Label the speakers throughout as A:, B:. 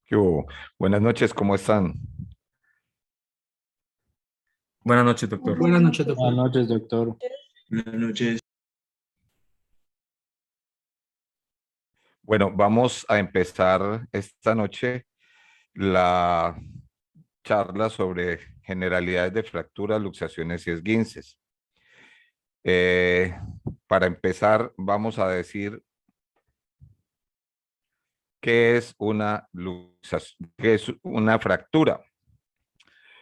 A: ¿Qué hubo? Buenas noches, ¿cómo están?
B: Buenas noches, doctor.
C: Buenas noches,
D: Buenas
C: doctor.
D: noches, doctor.
B: Buenas noches.
A: Bueno, vamos a empezar esta noche la charla sobre generalidades de fracturas, luxaciones y esguinces. Eh, para empezar, vamos a decir qué es una luxación, qué es una fractura.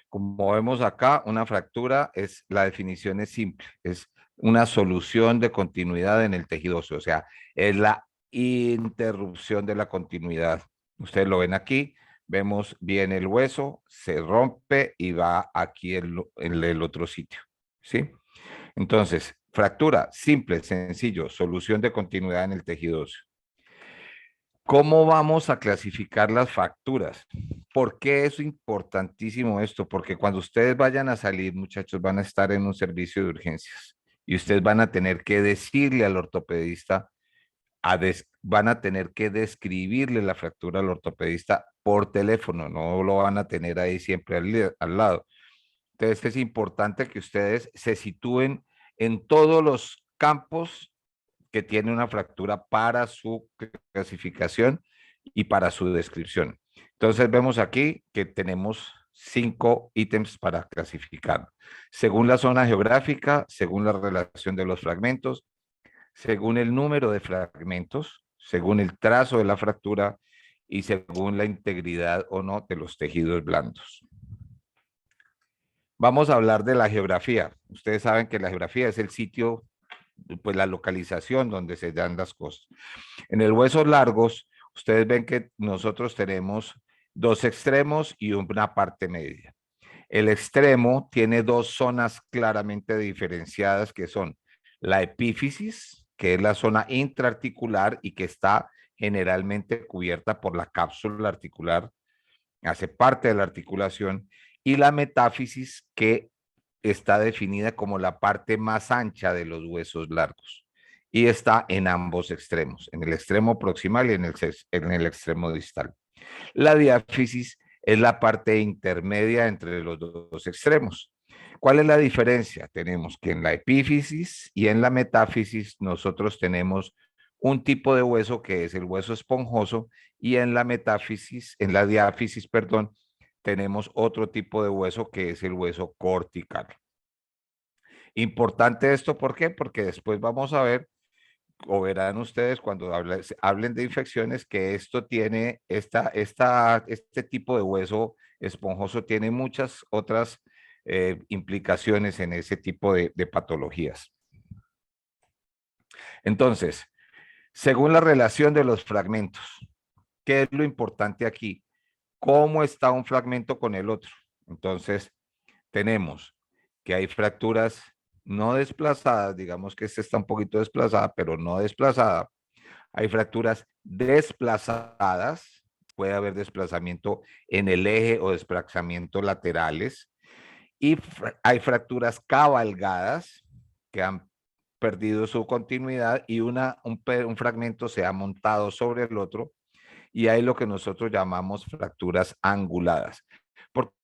A: Como vemos acá, una fractura es, la definición es simple, es una solución de continuidad en el tejido óseo, o sea, es la interrupción de la continuidad. Ustedes lo ven aquí, vemos bien el hueso, se rompe y va aquí en el otro sitio, ¿sí? Entonces, fractura, simple, sencillo, solución de continuidad en el tejido óseo. ¿Cómo vamos a clasificar las fracturas? ¿Por qué es importantísimo esto? Porque cuando ustedes vayan a salir, muchachos, van a estar en un servicio de urgencias y ustedes van a tener que decirle al ortopedista, van a tener que describirle la fractura al ortopedista por teléfono, no lo van a tener ahí siempre al lado. Entonces es importante que ustedes se sitúen en todos los campos que tiene una fractura para su clasificación y para su descripción. Entonces vemos aquí que tenemos 5 ítems para clasificar, según la zona geográfica, según la relación de los fragmentos, según el número de fragmentos, según el trazo de la fractura y según la integridad o no de los tejidos blandos. Vamos a hablar de la geografía. Ustedes saben que la geografía es el sitio, pues la localización donde se dan las cosas. En el huesos largos, ustedes ven que nosotros tenemos dos extremos y una parte media. El extremo tiene dos zonas claramente diferenciadas que son la epífisis, que es la zona intraarticular y que está generalmente cubierta por la cápsula articular, hace parte de la articulación, y la metáfisis, que está definida como la parte más ancha de los huesos largos y está en ambos extremos, en el extremo proximal y en el extremo distal. La diáfisis es la parte intermedia entre los dos extremos. ¿Cuál es la diferencia? Tenemos que en la epífisis y en la metáfisis nosotros tenemos un tipo de hueso que es el hueso esponjoso y en la metáfisis, en la diáfisis, perdón, tenemos otro tipo de hueso que es el hueso cortical. Importante esto, ¿por qué? Porque después vamos a ver, o verán ustedes cuando hablen de infecciones, que esto tiene, este tipo de hueso esponjoso tiene muchas otras implicaciones en ese tipo de patologías. Entonces, según la relación de los fragmentos, ¿qué es lo importante aquí? ¿Cómo está un fragmento con el otro? Entonces, tenemos que hay fracturas no desplazadas, digamos que esta está un poquito desplazada, pero no desplazada. Hay fracturas desplazadas, puede haber desplazamiento en el eje o desplazamiento laterales, y hay fracturas cabalgadas que han perdido su continuidad y un fragmento se ha montado sobre el otro, y hay lo que nosotros llamamos fracturas anguladas. ¿Por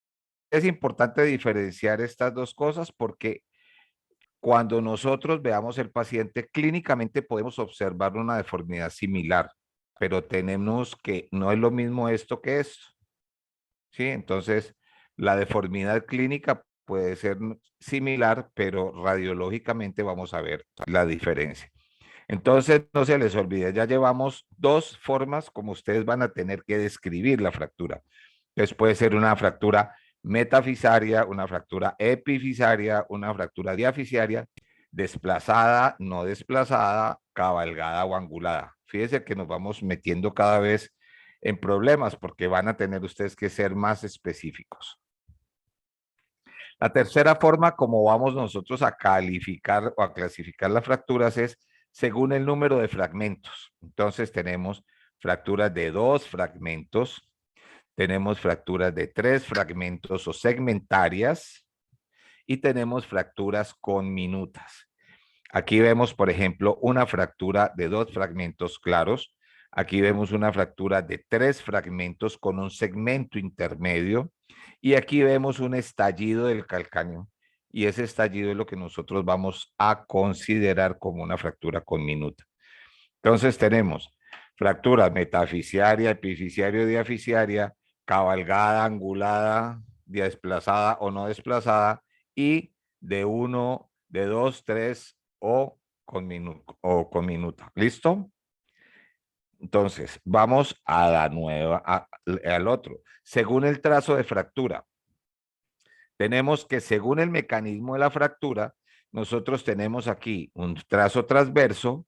A: es importante diferenciar estas dos cosas? Porque cuando nosotros veamos el paciente, clínicamente podemos observar una deformidad similar, pero tenemos que, no es lo mismo esto que esto, ¿sí? Entonces, la deformidad clínica puede ser similar, pero radiológicamente vamos a ver la diferencia. Entonces, no se les olvide, ya llevamos dos formas como ustedes van a tener que describir la fractura. Entonces, puede ser una fractura metafisaria, una fractura epifisaria, una fractura diafisaria, desplazada, no desplazada, cabalgada o angulada. Fíjense que nos vamos metiendo cada vez en problemas porque van a tener ustedes que ser más específicos. La tercera forma como vamos nosotros a calificar o a clasificar las fracturas es según el número de fragmentos. Entonces tenemos fracturas de 2 fragmentos, tenemos fracturas de 3 fragmentos o segmentarias y tenemos fracturas conminutas. Aquí vemos, por ejemplo, una fractura de 2 fragmentos claros. Aquí vemos una fractura de 3 fragmentos con un segmento intermedio y aquí vemos un estallido del calcáneo y ese estallido es lo que nosotros vamos a considerar como una fractura con minuta. Entonces tenemos fractura metafisiaria, epifisiaria o diafisiaria, cabalgada, angulada, desplazada o no desplazada y de 1, de 2, 3 o con minuta. ¿Listo? Entonces, vamos a la nueva, al otro. Según el trazo de fractura, tenemos que según el mecanismo de la fractura, nosotros tenemos aquí un trazo transverso,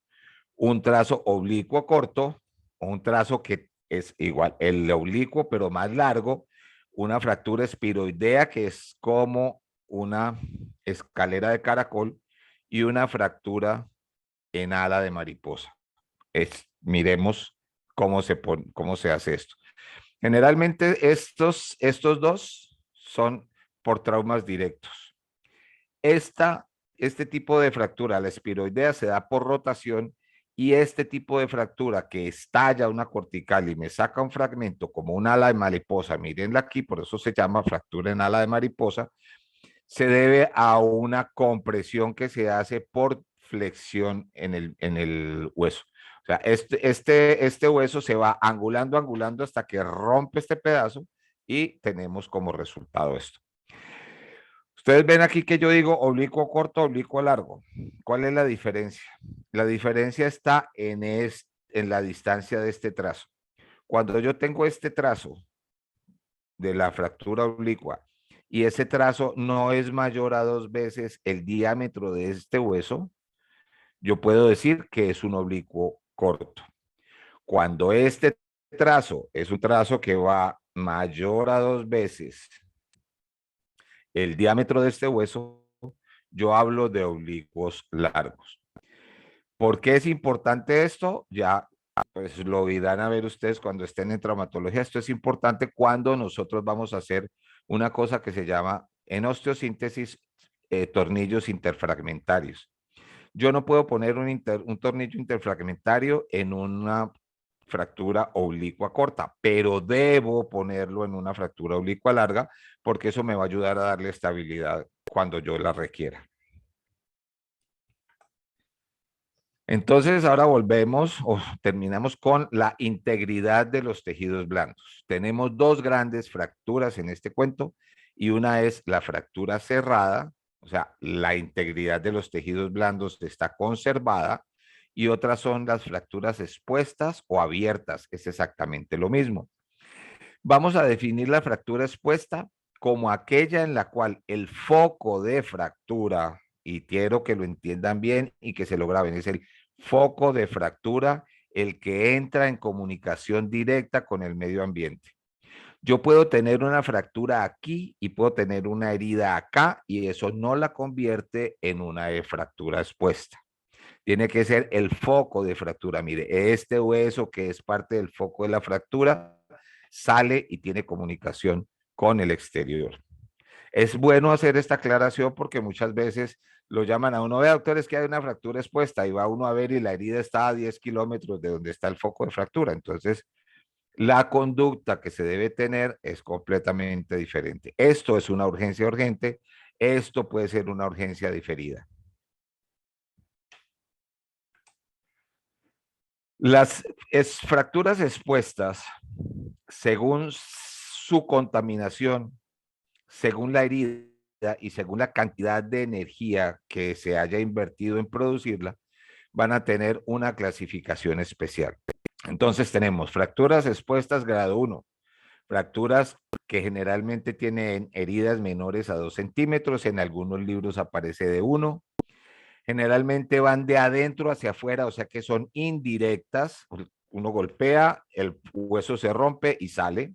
A: un trazo oblicuo corto, o un trazo que es igual, el oblicuo pero más largo, una fractura espiroidea que es como una escalera de caracol y una fractura en ala de mariposa. Miremos cómo se hace esto. Generalmente estos dos son por traumas directos. Este tipo de fractura, la espiroidea, se da por rotación y este tipo de fractura que estalla una cortical y me saca un fragmento como un ala de mariposa, mírenla aquí, por eso se llama fractura en ala de mariposa, se debe a una compresión que se hace por flexión en el hueso. O sea, este hueso se va angulando, angulando hasta que rompe este pedazo y tenemos como resultado esto. Ustedes ven aquí que yo digo oblicuo corto, oblicuo largo. ¿Cuál es la diferencia? La diferencia está en la distancia de este trazo. Cuando yo tengo este trazo de la fractura oblicua y ese trazo no es mayor a 2 veces el diámetro de este hueso, yo puedo decir que es un oblicuo corto. Cuando este trazo es un trazo que va mayor a 2 veces el diámetro de este hueso, yo hablo de oblicuos largos. ¿Por qué es importante esto? Ya pues lo irán a ver ustedes cuando estén en traumatología. Esto es importante cuando nosotros vamos a hacer una cosa que se llama en osteosíntesis tornillos interfragmentarios. Yo no puedo poner un tornillo interfragmentario en una fractura oblicua corta, pero debo ponerlo en una fractura oblicua larga porque eso me va a ayudar a darle estabilidad cuando yo la requiera. Entonces, ahora volvemos o terminamos con la integridad de los tejidos blandos. Tenemos 2 grandes fracturas en este cuento y una es la fractura cerrada, o sea, la integridad de los tejidos blandos está conservada y otras son las fracturas expuestas o abiertas, es exactamente lo mismo. Vamos a definir la fractura expuesta como aquella en la cual el foco de fractura, y quiero que lo entiendan bien y que se lo graben, es el foco de fractura, el que entra en comunicación directa con el medio ambiente. Yo puedo tener una fractura aquí y puedo tener una herida acá y eso no la convierte en una fractura expuesta. Tiene que ser el foco de fractura. Mire, este hueso que es parte del foco de la fractura sale y tiene comunicación con el exterior. Es bueno hacer esta aclaración porque muchas veces lo llaman a uno, ve doctor, es que hay una fractura expuesta y va uno a ver y la herida está a 10 kilómetros de donde está el foco de fractura. Entonces, la conducta que se debe tener es completamente diferente. Esto es una urgencia urgente, esto puede ser una urgencia diferida. Las fracturas expuestas, según su contaminación, según la herida y según la cantidad de energía que se haya invertido en producirla, van a tener una clasificación especial. Entonces tenemos fracturas expuestas grado 1, fracturas que generalmente tienen heridas menores a 2 centímetros, en algunos libros aparece de 1, generalmente van de adentro hacia afuera, o sea que son indirectas, uno golpea, el hueso se rompe y sale,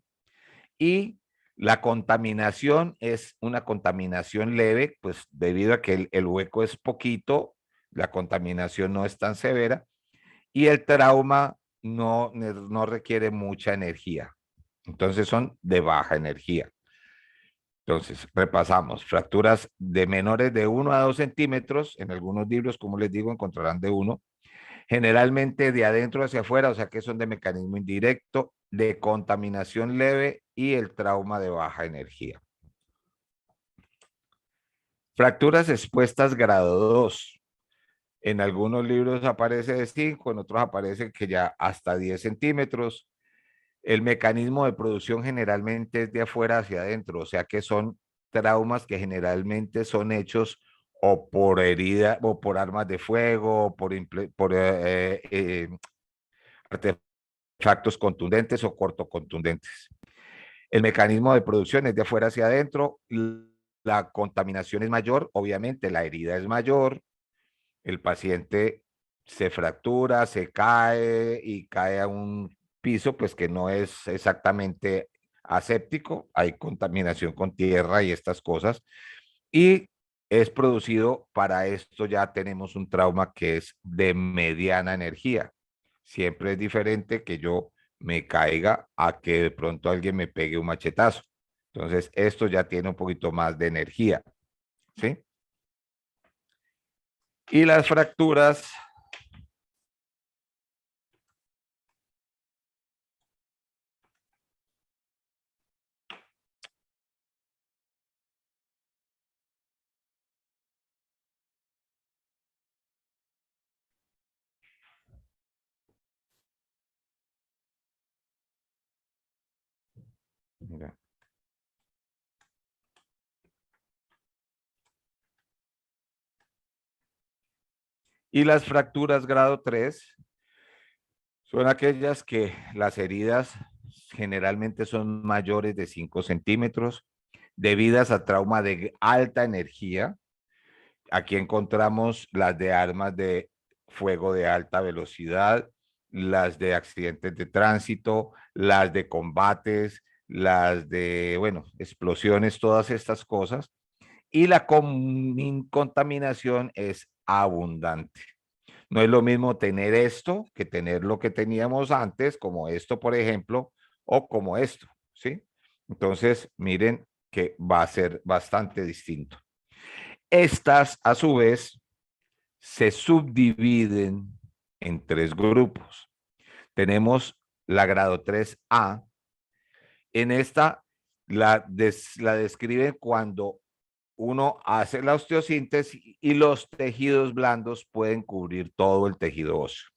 A: y la contaminación es una contaminación leve, pues debido a que el hueco es poquito, la contaminación no es tan severa, y el trauma no requiere mucha energía, entonces son de baja energía. Entonces, repasamos, fracturas de menores de 1 a 2 centímetros, en algunos libros, como les digo, encontrarán de 1. Generalmente de adentro hacia afuera, o sea que son de mecanismo indirecto, de contaminación leve y el trauma de baja energía. Fracturas expuestas grado 2. En algunos libros aparece de 5, en otros aparece que ya hasta 10 centímetros. El mecanismo de producción generalmente es de afuera hacia adentro, o sea que son traumas que generalmente son hechos o por herida o por armas de fuego, o por artefactos contundentes o cortocontundentes. El mecanismo de producción es de afuera hacia adentro, la contaminación es mayor, obviamente la herida es mayor, el paciente se fractura, se cae y cae a un piso pues que no es exactamente aséptico, hay contaminación con tierra y estas cosas, y es producido, para esto ya tenemos un trauma que es de mediana energía. Siempre es diferente que yo me caiga a que de pronto alguien me pegue un machetazo. Entonces, esto ya tiene un poquito más de energía, ¿sí? Y las fracturas, mira, y las fracturas grado 3 son aquellas que las heridas generalmente son mayores de 5 centímetros, debidas a trauma de alta energía. Aquí encontramos las de armas de fuego de alta velocidad, las de accidentes de tránsito, las de combates, las de, bueno, explosiones, todas estas cosas. Y la contaminación es abundante. No es lo mismo tener esto que tener lo que teníamos antes, como esto, por ejemplo, o como esto, ¿sí? Entonces, miren que va a ser bastante distinto. Estas, a su vez, se subdividen en 3 grupos. Tenemos la grado 3A. En esta la describen cuando uno hace la osteosíntesis y los tejidos blandos pueden cubrir todo el tejido óseo.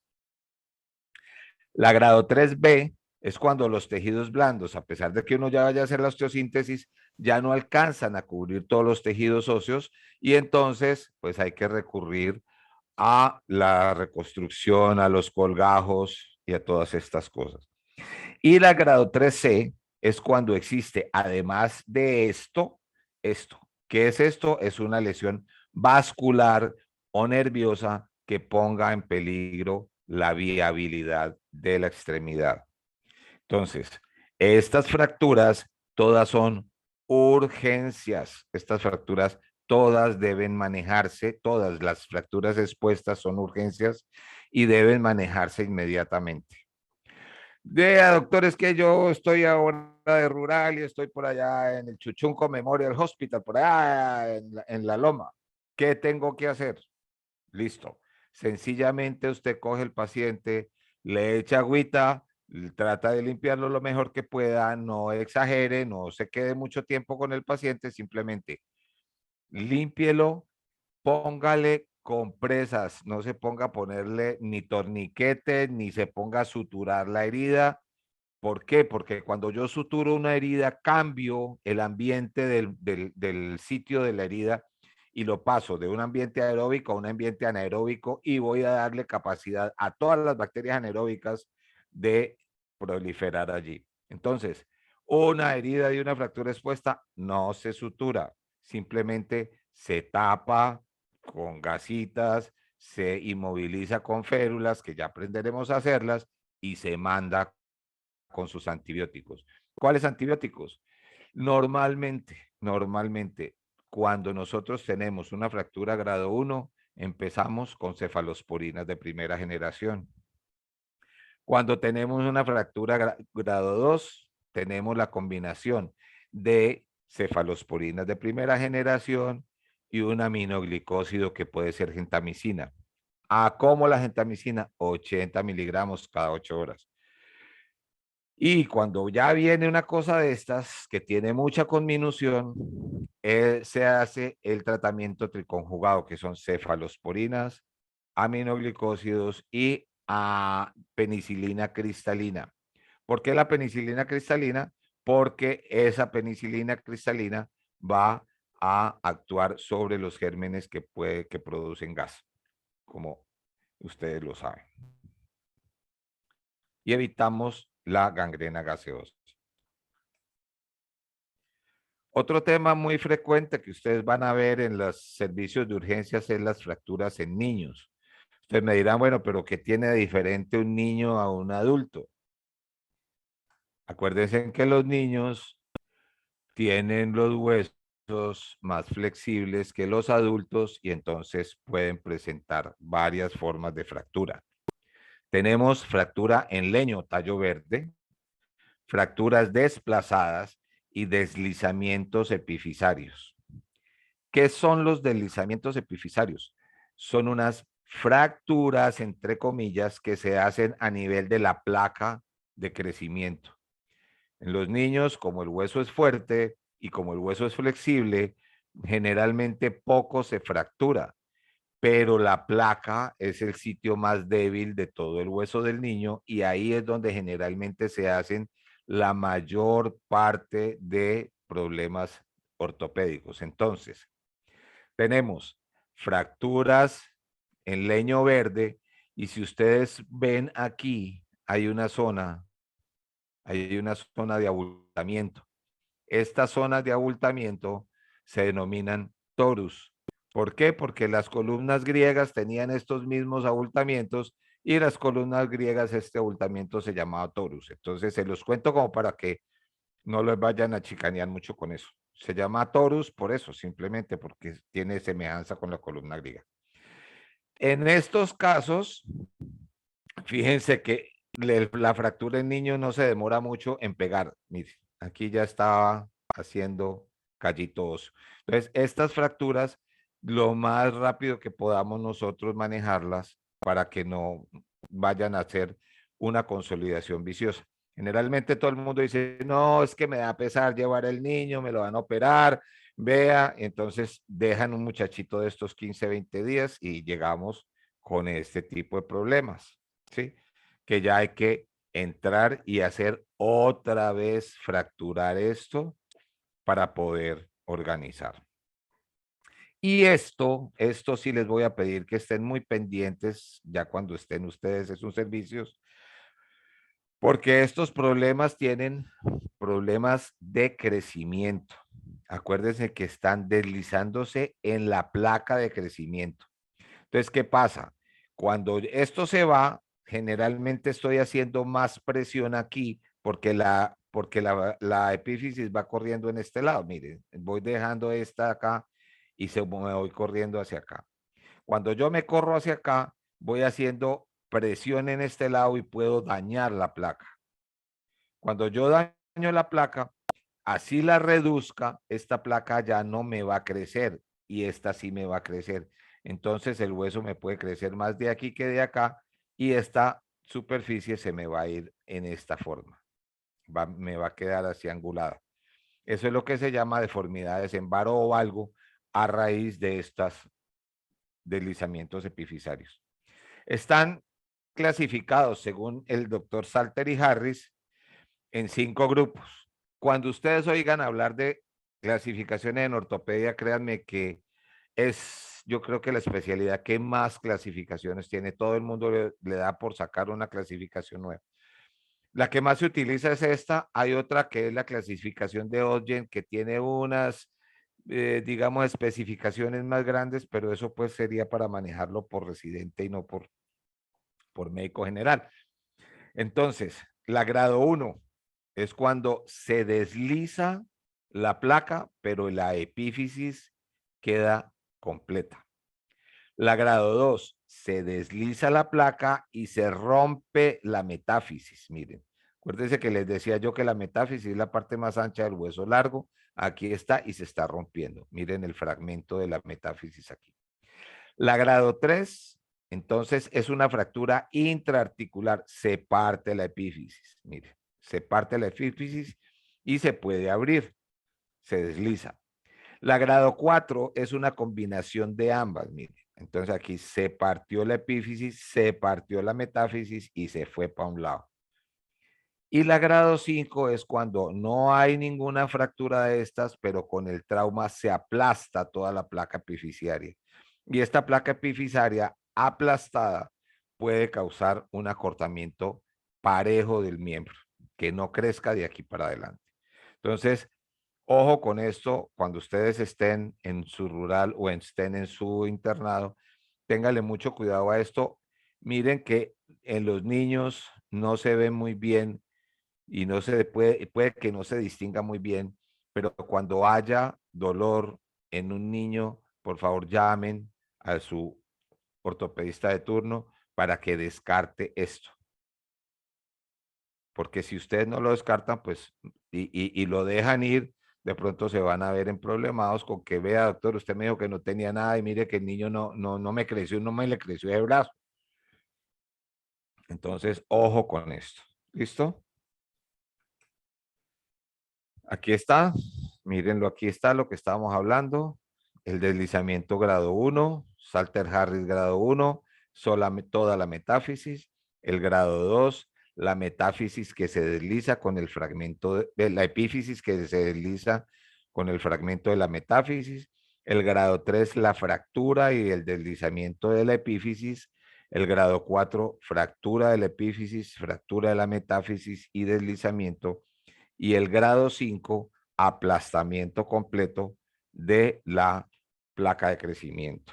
A: La grado 3B es cuando los tejidos blandos, a pesar de que uno ya vaya a hacer la osteosíntesis, ya no alcanzan a cubrir todos los tejidos óseos y entonces pues hay que recurrir a la reconstrucción, a los colgajos y a todas estas cosas. Y la grado 3C es cuando existe, además de esto. ¿Qué es esto? Es una lesión vascular o nerviosa que ponga en peligro la viabilidad de la extremidad. Entonces, estas fracturas todas son urgencias. Estas fracturas todas deben manejarse, todas las fracturas expuestas son urgencias y deben manejarse inmediatamente. Doctores, que yo estoy ahora de rural y estoy por allá en el Chuchunco Memorial Hospital, por allá en la Loma. ¿Qué tengo que hacer? Listo. Sencillamente usted coge el paciente, le echa agüita, trata de limpiarlo lo mejor que pueda, no exagere, no se quede mucho tiempo con el paciente, simplemente límpielo, póngale compresas, no se ponga a ponerle ni torniquete, ni se ponga a suturar la herida. ¿Por qué? Porque cuando yo suturo una herida, cambio el ambiente del sitio de la herida y lo paso de un ambiente aeróbico a un ambiente anaeróbico y voy a darle capacidad a todas las bacterias anaeróbicas de proliferar allí. Entonces, una herida de una fractura expuesta no se sutura, simplemente se tapa con gasitas, se inmoviliza con férulas, que ya aprenderemos a hacerlas, y se manda con sus antibióticos. ¿Cuáles antibióticos? Normalmente, cuando nosotros tenemos una fractura grado 1, empezamos con cefalosporinas de primera generación. Cuando tenemos una fractura grado 2, tenemos la combinación de cefalosporinas de primera generación y un aminoglicósido que puede ser gentamicina. ¿A cómo la gentamicina? 80 miligramos cada 8 horas. Y cuando ya viene una cosa de estas que tiene mucha conminución, se hace el tratamiento triconjugado, que son cefalosporinas, aminoglicósidos y penicilina cristalina. ¿Por qué la penicilina cristalina? Porque esa penicilina cristalina va a actuar sobre los gérmenes que producen gas, como ustedes lo saben. Y evitamos la gangrena gaseosa. Otro tema muy frecuente que ustedes van a ver en los servicios de urgencias es las fracturas en niños. Ustedes me dirán, bueno, pero ¿qué tiene de diferente un niño a un adulto? Acuérdense que los niños tienen los huesos más flexibles que los adultos y entonces pueden presentar varias formas de fractura. Tenemos fractura en leño, tallo verde, fracturas desplazadas y deslizamientos epifisarios. ¿Qué son los deslizamientos epifisarios? Son unas fracturas, entre comillas, que se hacen a nivel de la placa de crecimiento. En los niños, como el hueso es fuerte y como el hueso es flexible, generalmente poco se fractura, pero la placa es el sitio más débil de todo el hueso del niño y ahí es donde generalmente se hacen la mayor parte de problemas ortopédicos. Entonces, tenemos fracturas en leño verde y si ustedes ven aquí, hay una zona de abultamiento. Estas zonas de abultamiento se denominan torus. ¿Por qué? Porque las columnas griegas tenían estos mismos abultamientos y las columnas griegas, este abultamiento se llamaba torus. Entonces se los cuento como para que no les vayan a chicanear mucho con eso. Se llama torus por eso, simplemente porque tiene semejanza con la columna griega. En estos casos, fíjense que la fractura en niño no se demora mucho en pegar. Mire, aquí ya estaba haciendo callitos. Entonces, estas fracturas, lo más rápido que podamos nosotros manejarlas para que no vayan a hacer una consolidación viciosa. Generalmente todo el mundo dice, no, es que me da pesar llevar el niño, me lo van a operar, vea, entonces dejan un muchachito de estos 15, 20 días y llegamos con este tipo de problemas, ¿sí? Que ya hay que entrar y hacer otra vez fracturar esto para poder organizar. Y esto sí les voy a pedir que estén muy pendientes ya cuando estén ustedes en sus servicios, porque estos problemas tienen problemas de crecimiento. Acuérdense que están deslizándose en la placa de crecimiento. Entonces, ¿qué pasa? Cuando esto se va, generalmente estoy haciendo más presión aquí porque la epífisis va corriendo en este lado. Miren, voy dejando esta acá y me voy corriendo hacia acá. Cuando yo me corro hacia acá, voy haciendo presión en este lado y puedo dañar la placa. Cuando yo daño la placa, así la reduzca, esta placa ya no me va a crecer y esta sí me va a crecer. Entonces el hueso me puede crecer más de aquí que de acá y esta superficie se me va a ir en esta forma. Me va a quedar así angulada. Eso es lo que se llama deformidades en varo o valgo a raíz de estos deslizamientos epifisarios. Están clasificados según el doctor Salter y Harris en 5 grupos. Cuando ustedes oigan hablar de clasificaciones en ortopedia, créanme que es, yo creo que la especialidad que más clasificaciones tiene. Todo el mundo le da por sacar una clasificación nueva. La que más se utiliza es esta. Hay otra que es la clasificación de Ogden, que tiene unas, digamos, especificaciones más grandes, pero eso pues sería para manejarlo por residente y no por médico general. Entonces, la grado 1 es cuando se desliza la placa, pero la epífisis queda completa. La grado 2, se desliza la placa y se rompe la metáfisis. Miren, acuérdense que les decía yo que la metáfisis es la parte más ancha del hueso largo. Aquí está y se está rompiendo. Miren el fragmento de la metáfisis aquí. La grado 3 Entonces es una fractura intraarticular, se parte la epífisis, mire, se parte la epífisis y se puede abrir, se desliza. La grado 4 es una combinación de ambas, mire. Entonces aquí se partió la epífisis, se partió la metáfisis y se fue para un lado. Y la grado 5 es cuando no hay ninguna fractura de estas, pero con el trauma se aplasta toda la placa epifisiaria. Y esta placa epifisiaria aplastada puede causar un acortamiento parejo del miembro, que no crezca de aquí para adelante. Entonces, ojo con esto, cuando ustedes estén en su rural o estén en su internado, ténganle mucho cuidado a esto. Miren que en los niños no se ve muy bien y no se puede que no se distinga muy bien, pero cuando haya dolor en un niño, por favor llamen a su ortopedista de turno para que descarte esto. Porque si ustedes no lo descartan, pues, y lo dejan ir, de pronto se van a ver en problemados con que, vea, doctor, usted me dijo que no tenía nada y mire que el niño no me creció, no me le creció el brazo. Entonces, ojo con esto. ¿Listo? Aquí está, mírenlo, aquí está lo que estábamos hablando, el deslizamiento grado 1, Salter-Harris grado 1, toda la metáfisis, el grado 2, la metáfisis que se desliza con el fragmento de la epífisis que se desliza con el fragmento de la metáfisis, el grado 3, la fractura y el deslizamiento de la epífisis, el grado 4, fractura de la epífisis, fractura de la metáfisis y deslizamiento, y el grado 5, aplastamiento completo de la placa de crecimiento.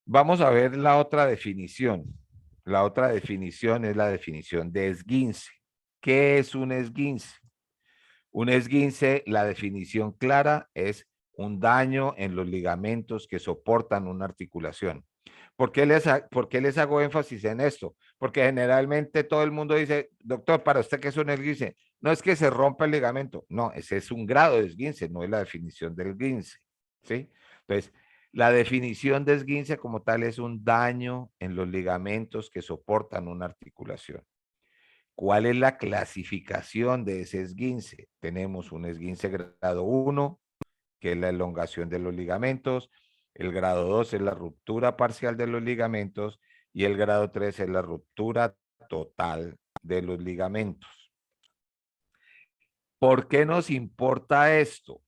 A: Vamos a ver la otra definición. La otra definición es la definición de esguince. ¿Qué es un esguince? Un esguince, la definición clara es un daño en los ligamentos que soportan una articulación. ¿Por qué les hago énfasis en esto? Porque generalmente todo el mundo dice, doctor, ¿para usted qué es un esguince? No es que se rompa el ligamento, no, ese es un grado de esguince, no es la definición del esguince, ¿sí? Entonces, la definición de esguince como tal es un daño en los ligamentos que soportan una articulación. ¿Cuál es la clasificación de ese esguince? Tenemos un esguince grado 1, que es la elongación de los ligamentos, el grado 2 es la ruptura parcial de los ligamentos y el grado 3 es la ruptura total de los ligamentos. ¿Por qué nos importa esto?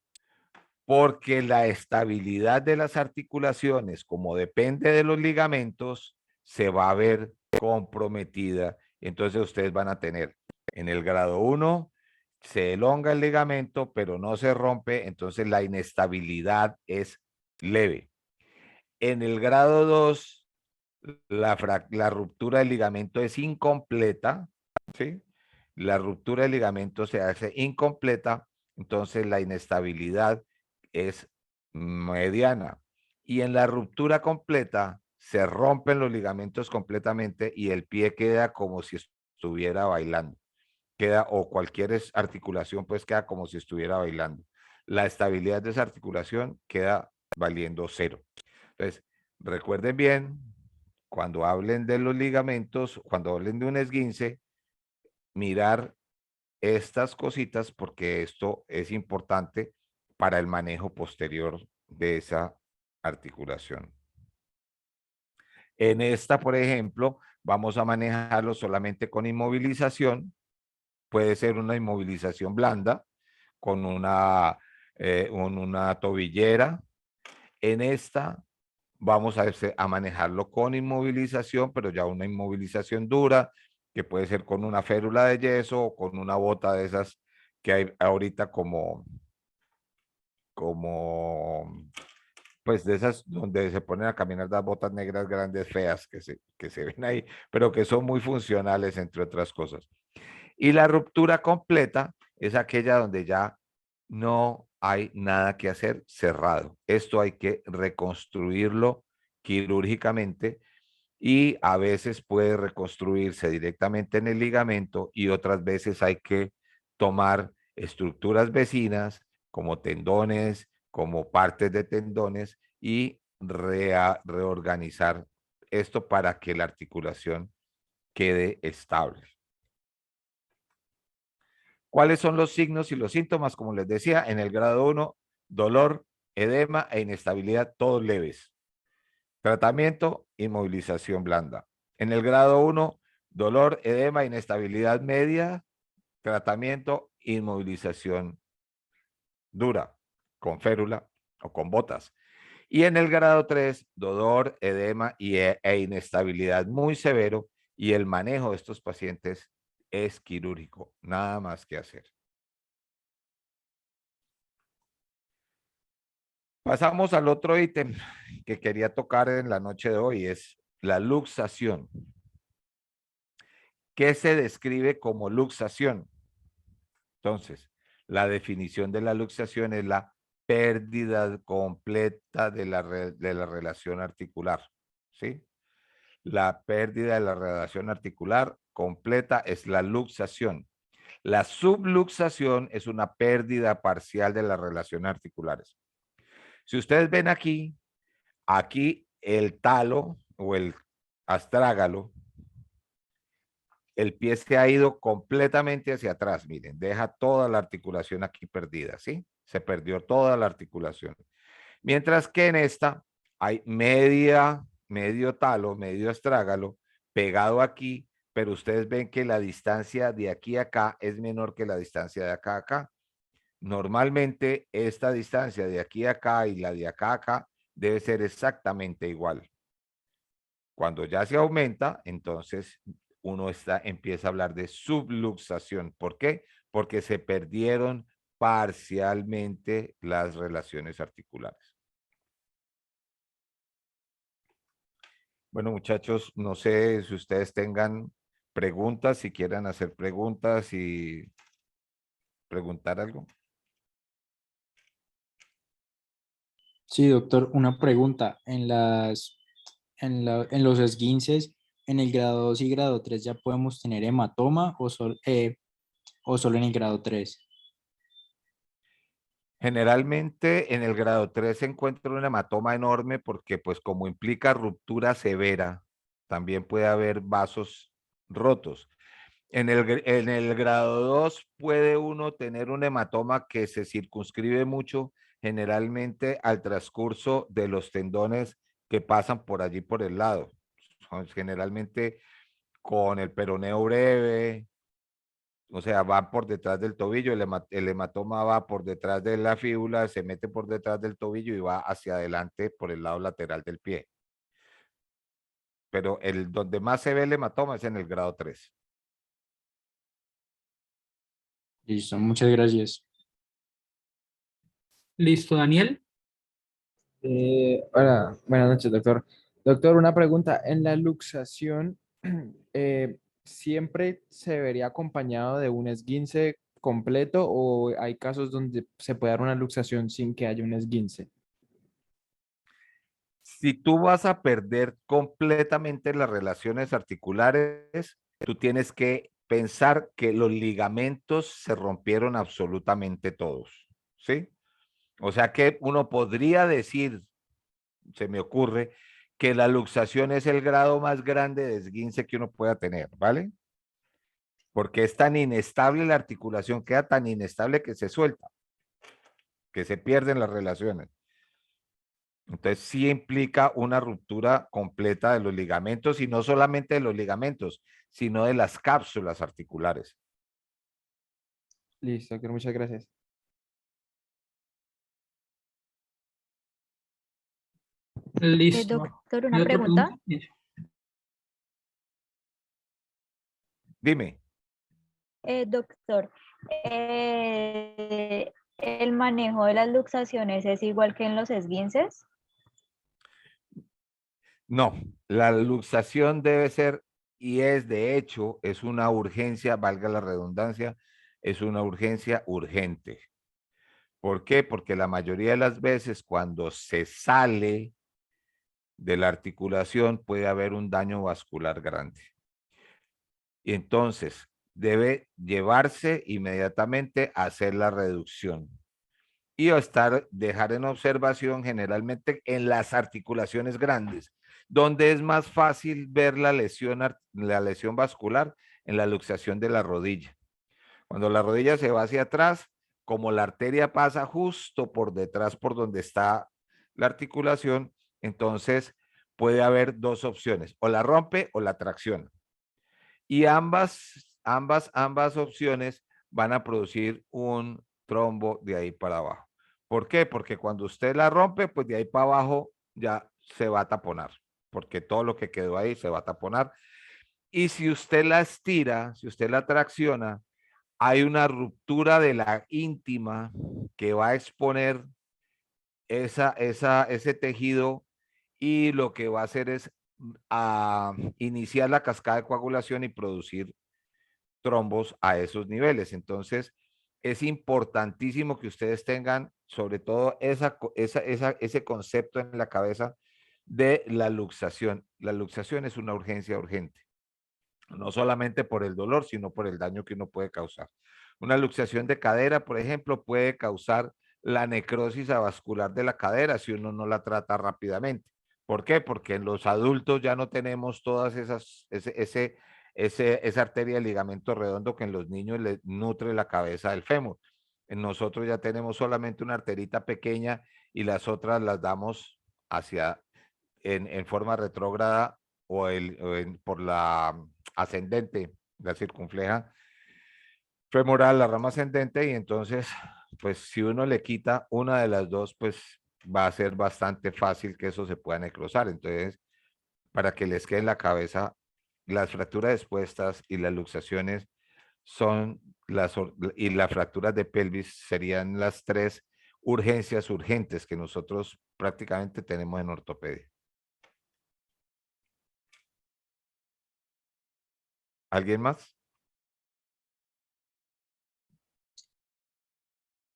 A: Porque la estabilidad de las articulaciones, como depende de los ligamentos, se va a ver comprometida. Entonces ustedes van a tener en el grado 1, se elonga el ligamento, pero no se rompe, entonces la inestabilidad es leve. En el grado 2, la ruptura del ligamento es incompleta, ¿sí? La ruptura del ligamento se hace incompleta, entonces la inestabilidad es mediana. Y en la ruptura completa se rompen los ligamentos completamente y el pie queda como si estuviera bailando. Queda, o cualquier articulación, pues queda como si estuviera bailando. La estabilidad de esa articulación queda valiendo cero. Entonces, recuerden bien, cuando hablen de los ligamentos, cuando hablen de un esguince, mirar estas cositas porque esto es importante para el manejo posterior de esa articulación. En esta, por ejemplo, vamos a manejarlo solamente con inmovilización. Puede ser una inmovilización blanda con una tobillera. En esta vamos a manejarlo con inmovilización, pero ya una inmovilización dura, que puede ser con una férula de yeso o con una bota de esas que hay ahorita pues de esas donde se ponen a caminar las botas negras grandes feas que se ven ahí, pero que son muy funcionales, entre otras cosas. Y la ruptura completa es aquella donde ya no hay nada que hacer, cerrado. Esto hay que reconstruirlo quirúrgicamente y a veces puede reconstruirse directamente en el ligamento y otras veces hay que tomar estructuras vecinas como tendones, como partes de tendones y reorganizar esto para que la articulación quede estable. ¿Cuáles son los signos y los síntomas? Como les decía, en el grado 1, dolor, edema e inestabilidad, todos leves. Tratamiento, inmovilización blanda. En el grado 1, dolor, edema, inestabilidad media. Tratamiento, inmovilización dura, con férula o con botas. Y en el grado 3, dolor, edema e inestabilidad muy severo, y el manejo de estos pacientes es quirúrgico, nada más que hacer. Pasamos al otro ítem que quería tocar en la noche de hoy, es la luxación. ¿Qué se describe como luxación? Entonces, la definición de la luxación es la pérdida completa de la relación articular, ¿sí? La pérdida de la relación articular completa es la luxación. La subluxación es una pérdida parcial de las relaciones articulares. Si ustedes ven aquí, aquí el talo o el astrágalo, el pie se ha ido completamente hacia atrás, miren, deja toda la articulación aquí perdida, ¿sí? Se perdió toda la articulación. Mientras que en esta hay medio talo, medio astrágalo pegado aquí, pero ustedes ven que la distancia de aquí a acá es menor que la distancia de acá a acá. Normalmente esta distancia de aquí a acá y la de acá a acá debe ser exactamente igual. Cuando ya se aumenta, entonces uno empieza a hablar de subluxación. ¿Por qué? Porque se perdieron parcialmente las relaciones articulares. Bueno, muchachos, no sé si ustedes tengan preguntas, si quieran hacer preguntas y preguntar algo.
C: Sí, doctor, una pregunta. En los esguinces, en el grado 2 y grado 3 ya podemos tener hematoma o solo en el grado 3.
A: Generalmente en el grado 3 se encuentra un hematoma enorme porque pues como implica ruptura severa, también puede haber vasos rotos. En el grado 2 puede uno tener un hematoma que se circunscribe mucho generalmente al transcurso de los tendones que pasan por allí por el lado. Generalmente con el peroneo breve, o sea, va por detrás del tobillo, el hematoma va por detrás de la fíbula, se mete por detrás del tobillo y va hacia adelante por el lado lateral del pie. Pero donde más se ve el hematoma es en el grado 3.
C: Listo, muchas gracias.
D: Listo, Daniel.
E: Hola, buenas noches, doctor. Doctor, una pregunta. En la luxación, ¿siempre se vería acompañado de un esguince completo o hay casos donde se puede dar una luxación sin que haya un esguince?
A: Si tú vas a perder completamente las relaciones articulares, tú tienes que pensar que los ligamentos se rompieron absolutamente todos, ¿sí? O sea que uno podría decir, se me ocurre, que la luxación es el grado más grande de esguince que uno pueda tener, ¿vale? Porque es tan inestable la articulación, queda tan inestable que se suelta, que se pierden las relaciones. Entonces sí implica una ruptura completa de los ligamentos y no solamente de los ligamentos, sino de las cápsulas articulares.
E: Listo, doctor, muchas gracias.
D: Listo.
F: Doctor,
D: ¿Hay
F: una
D: otra
F: pregunta.
D: pregunta?
A: Dime.
F: Doctor, ¿el manejo de las luxaciones es igual que en los esguinces?
A: No, la luxación debe ser y es de hecho, es una urgencia, valga la redundancia, es una urgencia urgente. ¿Por qué? Porque la mayoría de las veces cuando se sale de la articulación puede haber un daño vascular grande. Y entonces debe llevarse inmediatamente a hacer la reducción. y dejar en observación generalmente en las articulaciones grandes, donde es más fácil ver la lesión vascular en la luxación de la rodilla. Cuando la rodilla se va hacia atrás, como la arteria pasa justo por detrás por donde está la articulación, entonces puede haber dos opciones, o la rompe o la tracciona. Y ambas opciones van a producir un trombo de ahí para abajo. ¿Por qué? Porque cuando usted la rompe, pues de ahí para abajo ya se va a taponar, porque todo lo que quedó ahí se va a taponar. Y si usted la estira, si usted la tracciona, hay una ruptura de la íntima que va a exponer ese tejido y lo que va a hacer es iniciar la cascada de coagulación y producir trombos a esos niveles. Entonces, es importantísimo que ustedes tengan sobre todo ese concepto en la cabeza de la luxación. La luxación es una urgencia urgente, no solamente por el dolor, sino por el daño que uno puede causar. Una luxación de cadera, por ejemplo, puede causar la necrosis avascular de la cadera si uno no la trata rápidamente. ¿Por qué? Porque en los adultos ya no tenemos todas esa arteria de ligamento redondo que en los niños le nutre la cabeza del fémur. En nosotros ya tenemos solamente una arterita pequeña y las otras las damos en forma retrógrada por la ascendente, la circunfleja femoral, la rama ascendente, y entonces, pues si uno le quita una de las dos, pues va a ser bastante fácil que eso se pueda necrosar. Entonces, para que les quede en la cabeza, las fracturas expuestas y las luxaciones y las fracturas de pelvis serían las tres urgencias urgentes que nosotros prácticamente tenemos en ortopedia. ¿Alguien más?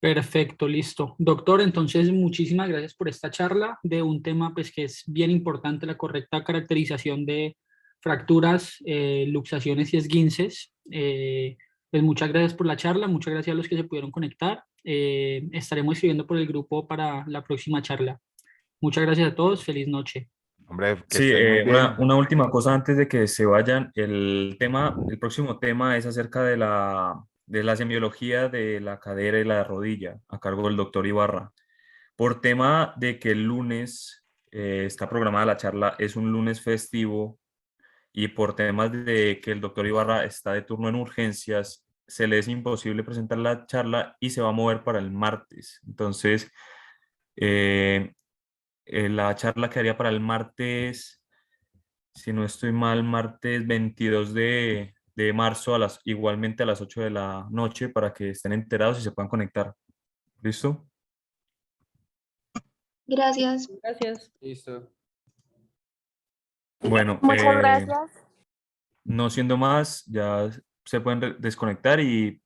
D: Perfecto, listo. Doctor, entonces muchísimas gracias por esta charla de un tema pues que es bien importante, la correcta caracterización de fracturas, luxaciones y esguinces. Pues muchas gracias por la charla, muchas gracias a los que se pudieron conectar. Estaremos escribiendo por el grupo para la próxima charla. Muchas gracias a todos, feliz noche.
A: Hombre, que
B: Sí,
A: estén muy bien.
B: una última cosa antes de que se vayan. El próximo tema es acerca de la semiología de la cadera y la rodilla, a cargo del doctor Ibarra. Por tema de que el lunes está programada la charla, es un lunes festivo, y por temas de que el doctor Ibarra está de turno en urgencias, se le es imposible presentar la charla y se va a mover para el martes. Entonces, eh, la charla quedaría para el martes, si no estoy mal, martes 22 de marzo, igualmente a las 8 de la noche, para que estén enterados y se puedan conectar. ¿Listo?
G: Gracias.
F: Gracias.
E: Listo.
B: Bueno,
F: Muchas gracias.
B: no siendo más, ya se pueden desconectar y